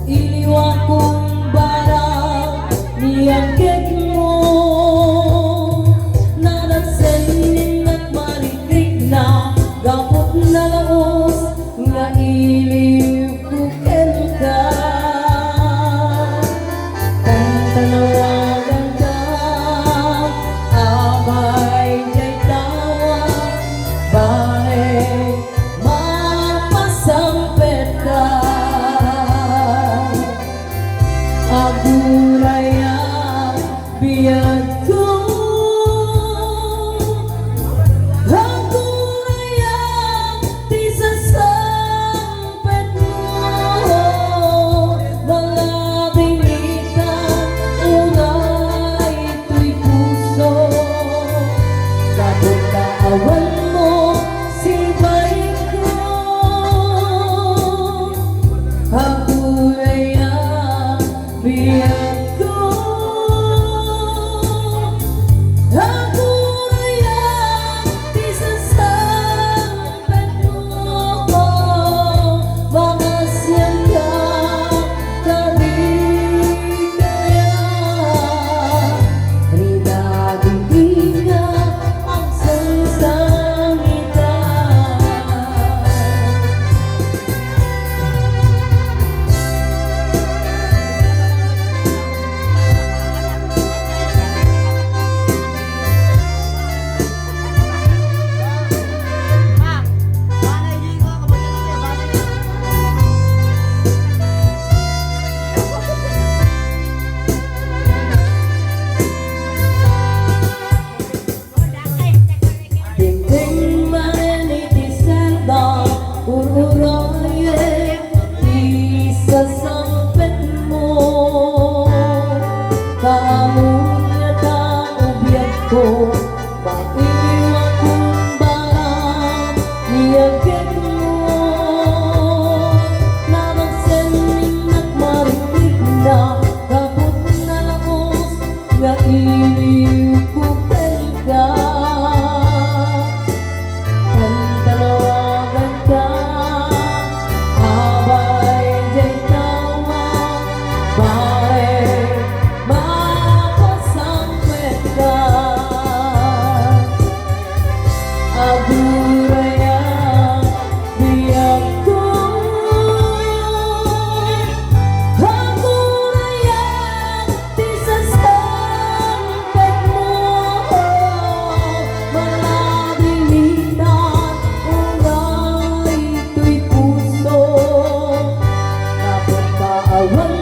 iliwa kong barang niyakit mo narasanin at marikrik na gapot na laos nga iliw ko ka kung tanawagan ka abay jay tawa bahay mapasampet ka aguraya biyag ko aguraya ti sasampet mo mga binitan unay ito'y puso kapag kaawan mo sibay ko aguraya biyag ko aguraya ti sasampet mo mga siyang ka kabigaya rinagiging ka ang sangsangita Tingting maniti selda ururoye di sasampet mo kamunya ta ubiyag ko maiwan kong barang niyagit mo narasanin at marikrik na gapot na laos nga iliw ko ka kung tanawagan ka abay jay tawa bahay mapasampet ka aguraya biyag ko aguraya ti sasampet mo malabilitan unay ito'y puso kapag kaawan